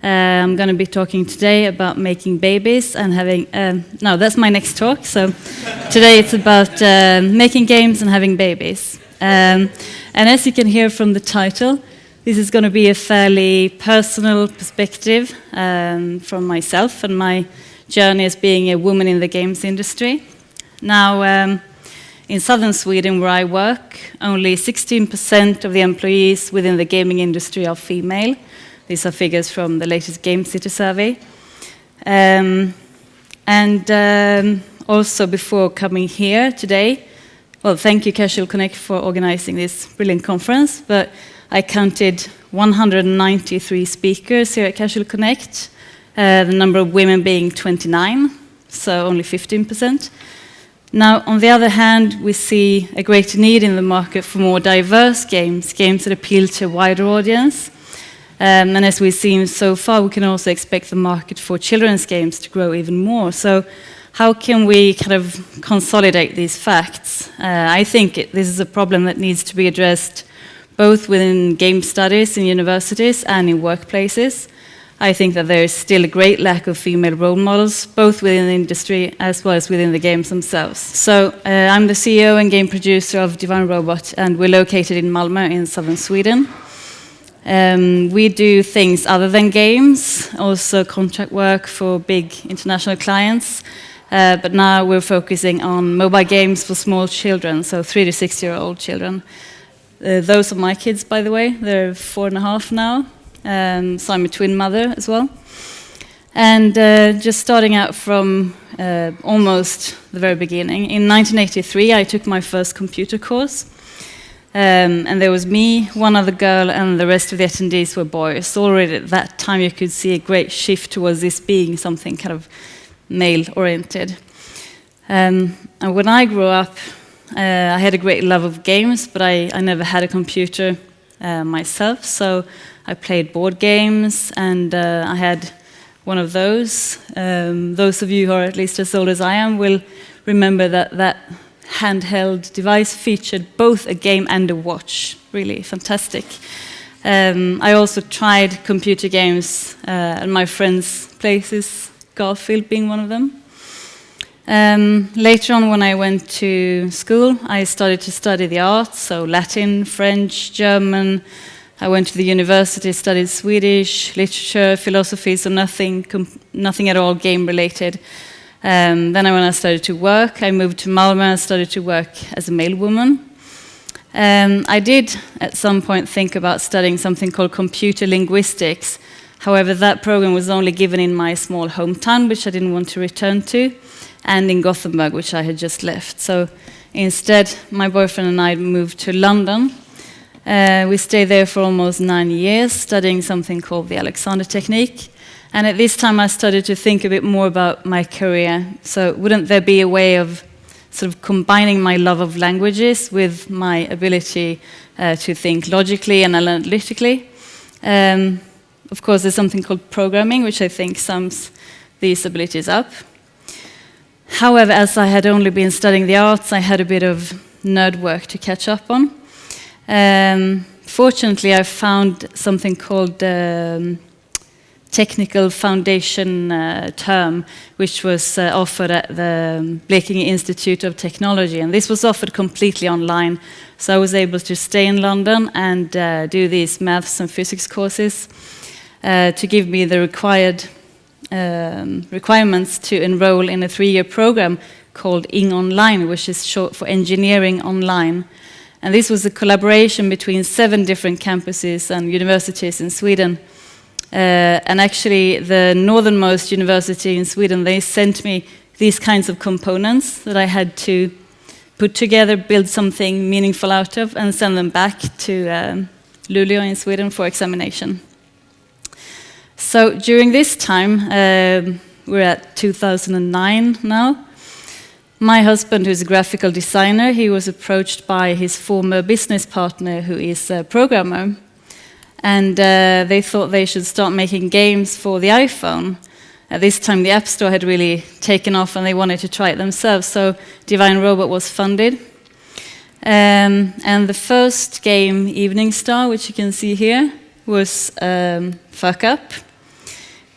I'm going to be talking today about making babies and having... no, that's my next talk. So today it's about making games and having babies. And as you can hear from the title, this is going to be a fairly personal perspective from myself and my journey as being a woman in the games industry. Now, in southern Sweden, where I work, only 16% of the employees within the gaming industry are female. These are figures from the latest Game City survey. Also, before coming here today, well, thank you, Casual Connect, for organizing this brilliant conference. But I counted 193 speakers here at Casual Connect, the number of women being 29, so only 15%. Now, on the other hand, we see a greater need in the market for more diverse games that appeal to a wider audience. And as we've seen so far, we can also expect the market for children's games to grow even more. So how can we kind of consolidate these facts? I think this is a problem that needs to be addressed both within game studies in universities and in workplaces. I think that there is still a great lack of female role models, both within the industry as well as within the games themselves. So I'm the CEO and game producer of Divine Robot, and we're located in Malmö in southern Sweden. We do things other than games, also contract work for big international clients. But now we're focusing on mobile games for small children, so 3 to 6-year-old children. Those are my kids, by the way. They're 4.5 now. So I'm a twin mother as well. And just starting out from almost the very beginning, in 1983 I took my first computer course. And there was me, one other girl, and the rest of the attendees were boys. So already at that time you could see a great shift towards this being something kind of male-oriented. And when I grew up, I had a great love of games, but I never had a computer myself. So I played board games, and I had one of those. Those of you who are at least as old as I am will remember that handheld device featured both a game and a watch. Really fantastic. I also tried computer games at my friends' places, Garfield being one of them. Later on, when I went to school, I started to study the arts, so Latin, French, German. I went to the university, studied Swedish, literature, philosophy, so nothing at all game-related. Then when I started to work, I moved to Malmö and started to work as a mail woman. I did at some point think about studying something called computer linguistics. However, that program was only given in my small hometown, which I didn't want to return to, and in Gothenburg, which I had just left. So instead, my boyfriend and I moved to London. We stayed there for almost 9 years, studying something called the Alexander Technique. And at this time, I started to think a bit more about my career. So wouldn't there be a way of sort of combining my love of languages with my ability to think logically and analytically? Of course, there's something called programming, which I think sums these abilities up. However, as I had only been studying the arts, I had a bit of nerd work to catch up on. Fortunately, I found something called Technical Foundation term, which was offered at the Blekinge Institute of Technology, and this was offered completely online. So I was able to stay in London and do these maths and physics courses to give me the requirements to enroll in a 3-year program called ING Online, which is short for Engineering Online. And this was a collaboration between 7 different campuses and universities in Sweden. And actually, the northernmost university in Sweden, they sent me these kinds of components that I had to put together, build something meaningful out of, and send them back to Luleå in Sweden for examination. So during this time, we're at 2009 now. My husband, who's a graphical designer, he was approached by his former business partner, who is a programmer. And they thought they should start making games for the iPhone. At this time, the App Store had really taken off, and they wanted to try it themselves. So Divine Robot was funded. And the first game, Evening Star, which you can see here, was Fuck Up.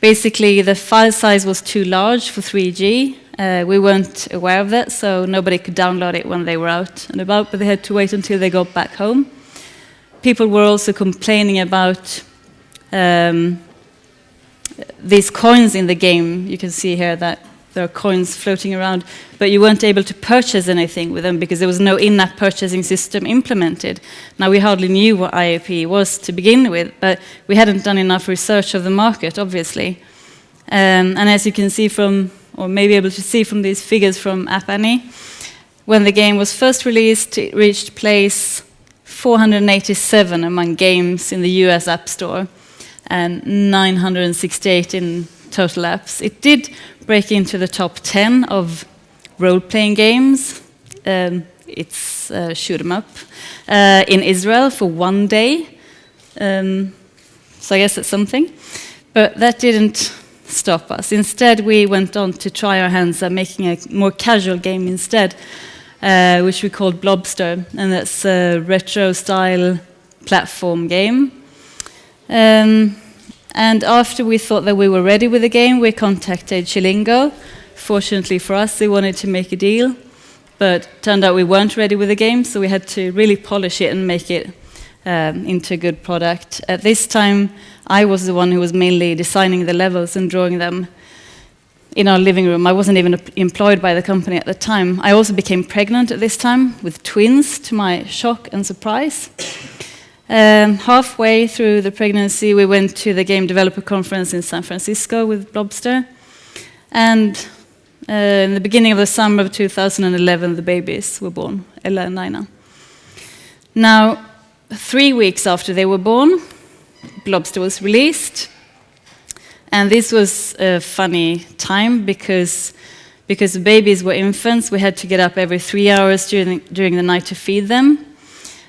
Basically, the file size was too large for 3G. We weren't aware of that, so nobody could download it when they were out and about, but they had to wait until they got back home. People were also complaining about these coins in the game. You can see here that there are coins floating around, but you weren't able to purchase anything with them because there was no in-app purchasing system implemented. Now, we hardly knew what IAP was to begin with, but we hadn't done enough research of the market, obviously. And as you can see from, or may be able to see from these figures from App Annie, when the game was first released, it reached place 487 among games in the US App Store and 968 in total apps. It did break into the top 10 of role-playing games. It's shoot 'em up in Israel for one day. So I guess that's something. But that didn't stop us. Instead, we went on to try our hands at making a more casual game instead, which we called Blobster, and that's a retro-style platform game. And after we thought that we were ready with the game, we contacted Chilingo. Fortunately for us, they wanted to make a deal, but turned out we weren't ready with the game, so we had to really polish it and make it into a good product. At this time, I was the one who was mainly designing the levels and drawing them in our living room. I wasn't even employed by the company at the time. I also became pregnant at this time with twins, to my shock and surprise. Halfway through the pregnancy, we went to the Game Developer Conference in San Francisco with Blobster. And in the beginning of the summer of 2011, the babies were born, Ella and Nina. Now, 3 weeks after they were born, Blobster was released. And this was a funny time because the babies were infants. We had to get up every 3 hours during the night to feed them.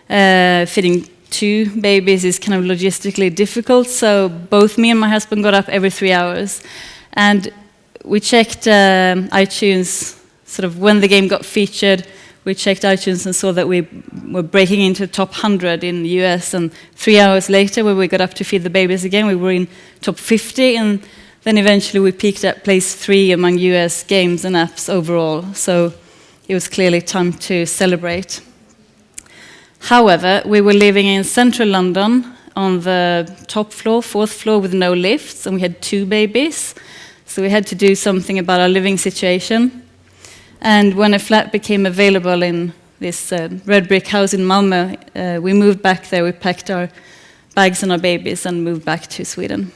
Feeding 2 babies is kind of logistically difficult, so both me and my husband got up every 3 hours. And we checked iTunes, sort of when the game got featured, we checked iTunes and saw that we were breaking into top 100 in the US, and 3 hours later, when we got up to feed the babies again, we were in top 50, and then eventually we peaked at place 3 among US games and apps overall, so it was clearly time to celebrate. However, we were living in central London on the top floor, 4th floor, with no lifts, and we had 2 babies. So we had to do something about our living situation. And when a flat became available in this red brick house in Malmö, we moved back there. We packed our bags and our babies and moved back to Sweden.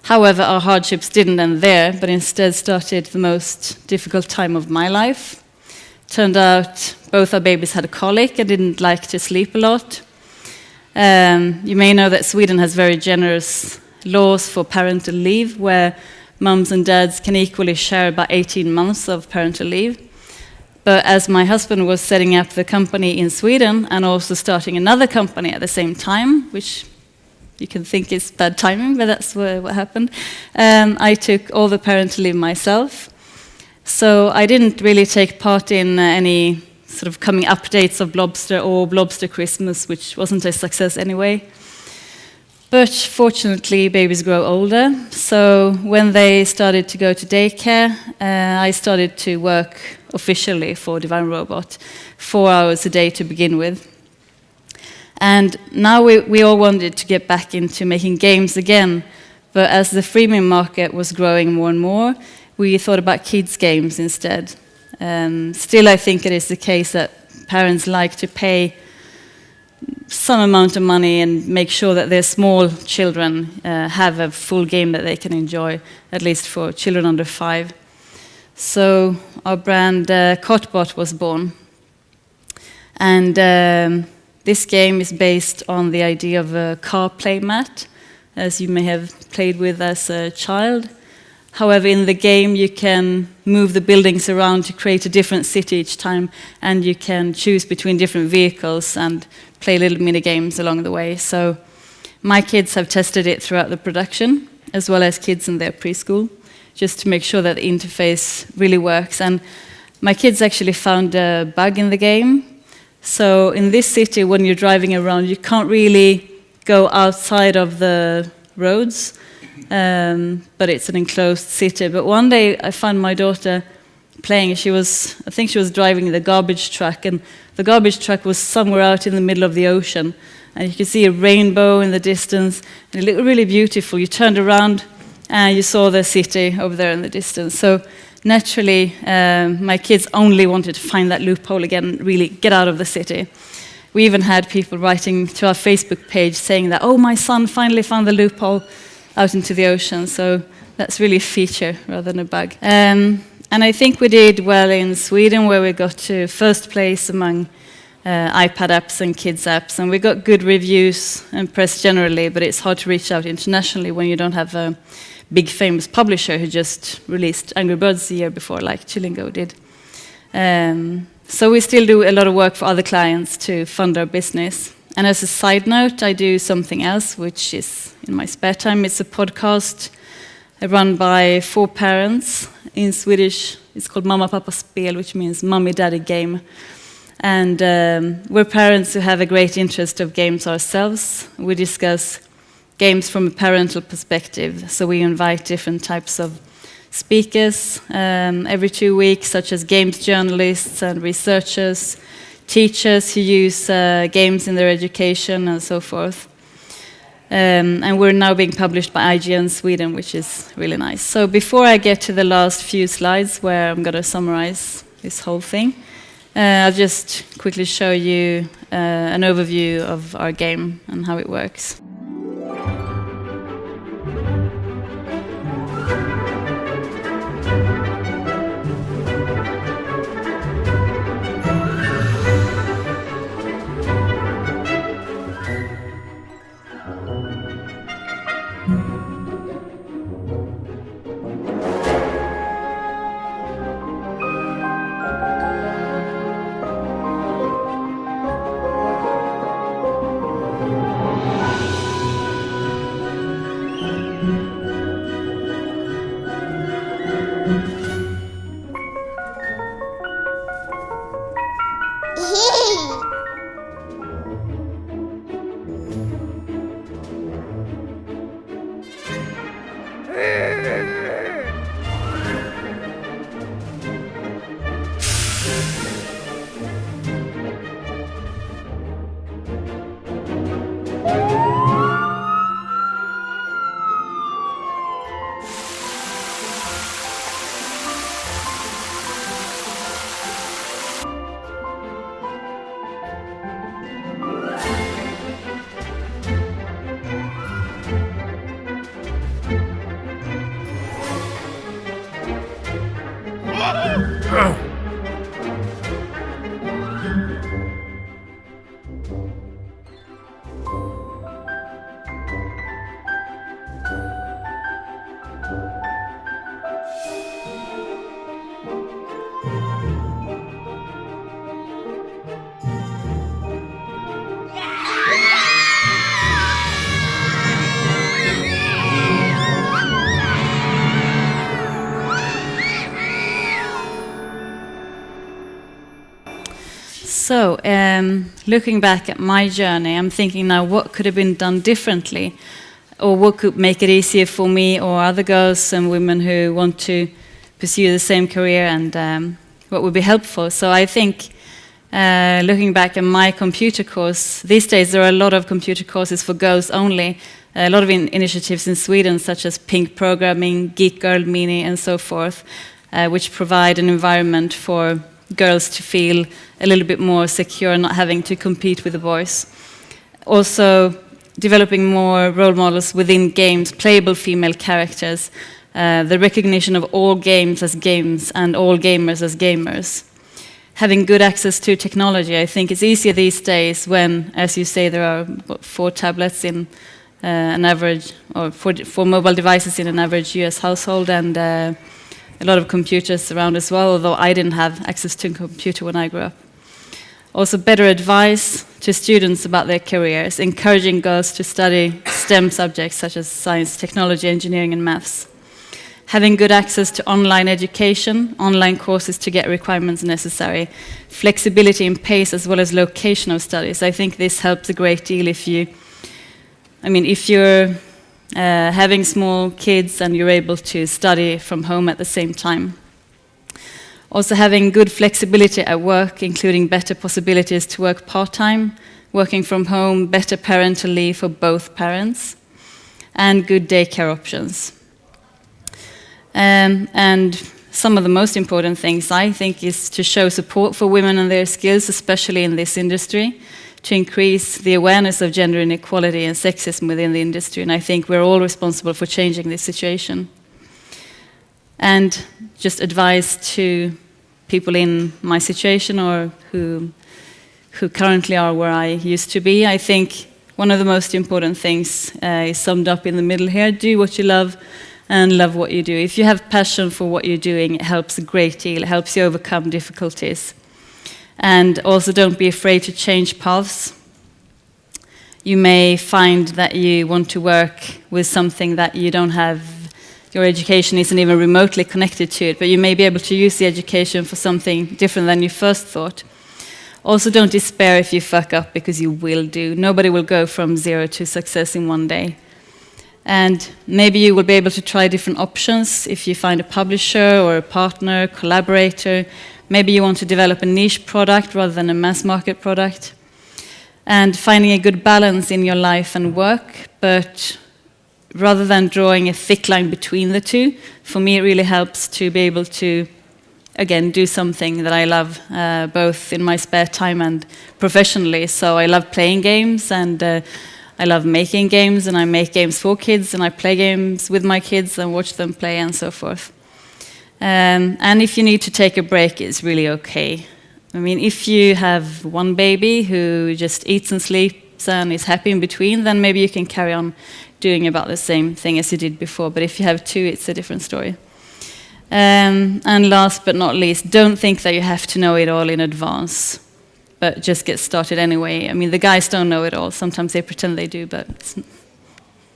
However, our hardships didn't end there, but instead started the most difficult time of my life. Turned out both our babies had a colic and didn't like to sleep a lot. You may know that Sweden has very generous laws for parental leave, where mums and dads can equally share about 18 months of parental leave. But as my husband was setting up the company in Sweden and also starting another company at the same time, which you can think is bad timing, but that's what happened, I took all the parental leave myself. So I didn't really take part in any sort of coming updates of Blobster or Blobster Christmas, which wasn't a success anyway. But fortunately, babies grow older. So when they started to go to daycare, I started to work officially for Divine Robot, 4 hours a day to begin with. And now we all wanted to get back into making games again. But as the freemium market was growing more and more, we thought about kids' games instead. Still, I think it is the case that parents like to pay some amount of money and make sure that their small children have a full game that they can enjoy, at least for children under 5. So our brand CotBot was born. And this game is based on the idea of a car playmat, as you may have played with as a child. However, in the game, you can move the buildings around to create a different city each time, and you can choose between different vehicles and play little mini games along the way. So my kids have tested it throughout the production, as well as kids in their preschool, just to make sure that the interface really works. And my kids actually found a bug in the game. So in this city, when you're driving around, you can't really go outside of the roads. but it's an enclosed city. But one day I found my daughter playing. I think she was driving the garbage truck, and the garbage truck was somewhere out in the middle of the ocean. And you could see a rainbow in the distance, and it looked really beautiful. You turned around, and you saw the city over there in the distance. So naturally, my kids only wanted to find that loophole again, really get out of the city. We even had people writing to our Facebook page saying that, oh, my son finally found the loophole out into the ocean. So that's really a feature rather than a bug. And I think we did well in Sweden, where we got to first place among iPad apps and kids apps. And we got good reviews and press generally, but it's hard to reach out internationally when you don't have a big famous publisher who just released Angry Birds the year before, like Chillingo did. So we still do a lot of work for other clients to fund our business. And as a side note, I do something else, which is in my spare time. It's a podcast run by 4 parents. In Swedish, it's called Mamma Pappa Spel, which means Mommy Daddy Game. And we're parents who have a great interest of games ourselves. We discuss games from a parental perspective. So we invite different types of speakers every 2 weeks, such as games journalists and researchers, teachers who use games in their education and so forth. And we're now being published by IGN Sweden, which is really nice. So before I get to the last few slides where I'm going to summarize this whole thing, I'll just quickly show you an overview of our game and how it works. So, looking back at my journey, I'm thinking now, what could have been done differently? Or what could make it easier for me or other girls and women who want to pursue the same career, and what would be helpful? So I think, looking back at my computer course, these days there are a lot of computer courses for girls only. A lot of initiatives in Sweden, such as Pink Programming, Geek Girl Mini, and so forth, which provide an environment for girls to feel a little bit more secure, not having to compete with the boys. Also, developing more role models within games, playable female characters, the recognition of all games as games and all gamers as gamers. Having good access to technology. I think it's easier these days when, as you say, there are 4 tablets in an average, or 4 mobile devices in an average US household, and a lot of computers around as well, although I didn't have access to a computer when I grew up. Also, better advice to students about their careers, encouraging girls to study STEM subjects such as science, technology, engineering, and maths. Having good access to online education, online courses to get requirements necessary, flexibility in pace as well as location of studies. I think this helps a great deal if you're having small kids and you're able to study from home at the same time. Also having good flexibility at work, including better possibilities to work part-time, working from home, better parental leave for both parents, and good daycare options. And some of the most important things, I think, is to show support for women and their skills, especially in this industry, to increase the awareness of gender inequality and sexism within the industry. And I think we're all responsible for changing this situation. And just advice to people in my situation or who currently are where I used to be. I think one of the most important things is summed up in the middle here. Do what you love and love what you do. If you have passion for what you're doing, it helps a great deal. It helps you overcome difficulties. And also don't be afraid to change paths. You may find that you want to work with something that you don't have, your education isn't even remotely connected to it, but you may be able to use the education for something different than you first thought. Also, don't despair if you fuck up, because you will do. Nobody will go from 0 to success in one day. And maybe you will be able to try different options if you find a publisher or a partner, collaborator. Maybe you want to develop a niche product rather than a mass market product. And finding a good balance in your life and work, but rather than drawing a thick line between the two, for me it really helps to be able to, again, do something that I love, both in my spare time and professionally. So I love playing games, and I love making games, and I make games for kids, and I play games with my kids and watch them play and so forth. And if you need to take a break, it's really okay. I mean, if you have one baby who just eats and sleeps and is happy in between, then maybe you can carry on doing about the same thing as you did before. But if you have two, it's a different story. And last but not least, don't think that you have to know it all in advance, but just get started anyway. I mean, the guys don't know it all. Sometimes they pretend they do, but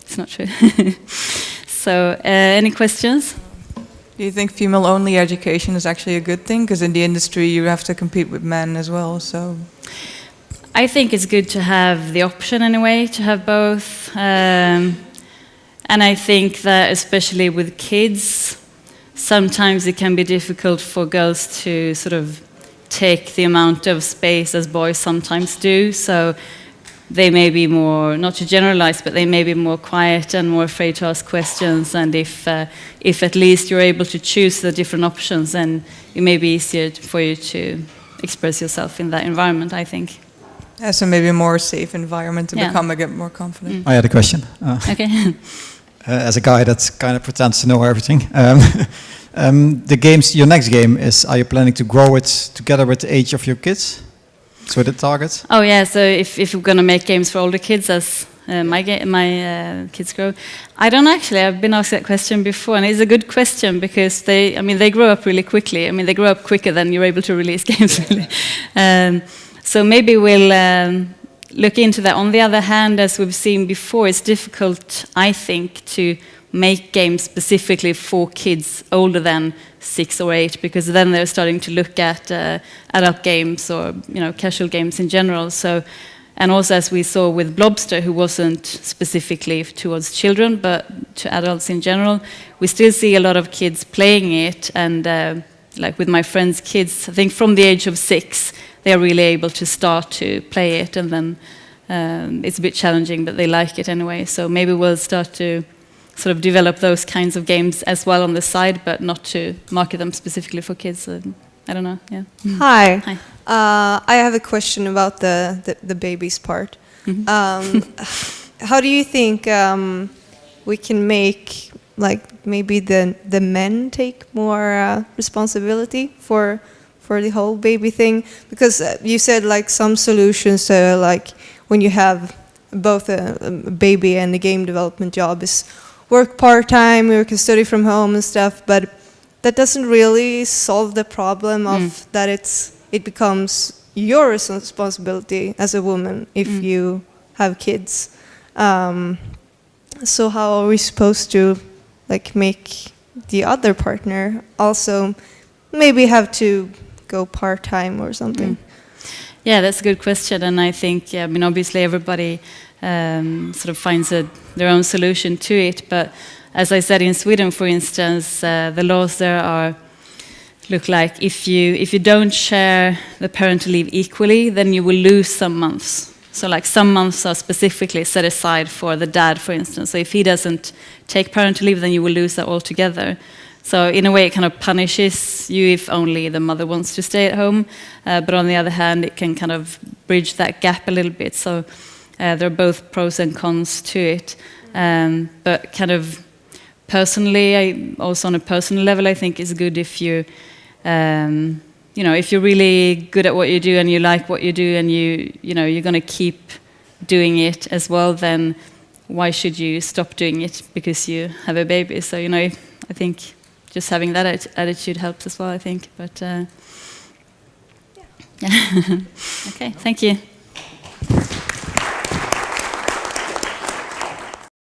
it's not true. So, any questions? Do you think female-only education is actually a good thing? Because in the industry you have to compete with men as well, so... I think it's good to have the option anyway, to have both. And I think that especially with kids, sometimes it can be difficult for girls to sort of take the amount of space as boys sometimes do. So they may be more, not to generalize, but they may be more quiet and more afraid to ask questions. And if at least you're able to choose the different options, then it may be easier for you to express yourself in that environment, I think. Yeah, so maybe a more safe environment to become a bit more confident. I had a question. Okay. As a guy that kind of pretends to know everything. The games, your next game is, are you planning to grow it together with the age of your kids? So the target? Oh yeah, so if we're going to make games for older kids as my kids grow. I don't actually, I've been asked that question before, and it's a good question because they grow up really quickly. I mean, they grow up quicker than you're able to release games, really. So maybe we'll look into that. On the other hand, as we've seen before, it's difficult, I think, to make games specifically for kids older than 6 or 8, because then they're starting to look at adult games or casual games in general. So, and also as we saw with Blobster, who wasn't specifically towards children but to adults in general, we still see a lot of kids playing it. And like with my friends' kids, I think from the age of 6, they are really able to start to play it, and then it's a bit challenging, but they like it anyway. So maybe we'll start to sort of develop those kinds of games as well on the side, but not to market them specifically for kids. I don't know. Yeah. Hi. Hi. I have a question about the babies part. Mm-hmm. How do you think we can make maybe the men take more responsibility for the whole baby thing? Because you said some solutions when you have both a baby and a game development job is work part-time, you can study from home and stuff, but that doesn't really solve the problem of that it becomes your responsibility as a woman if you have kids. So how are we supposed to make the other partner also maybe have to go part-time or something? Yeah, that's a good question, and I think, obviously everybody sort of finds their own solution to it. But as I said, in Sweden, for instance, the laws there look like if you don't share the parental leave equally, then you will lose some months. So like some months are specifically set aside for the dad, for instance. So if he doesn't take parental leave, then you will lose that altogether. So in a way, it kind of punishes you if only the mother wants to stay at home. But on the other hand, it can kind of bridge that gap a little bit. So there are both pros and cons to it. But kind of personally, also on a personal level, I think it's good if you, if you're really good at what you do and you like what you do and you're going to keep doing it as well, then why should you stop doing it because you have a baby? So, I think just having that attitude helps as well, I think. But, yeah. Okay, thank you.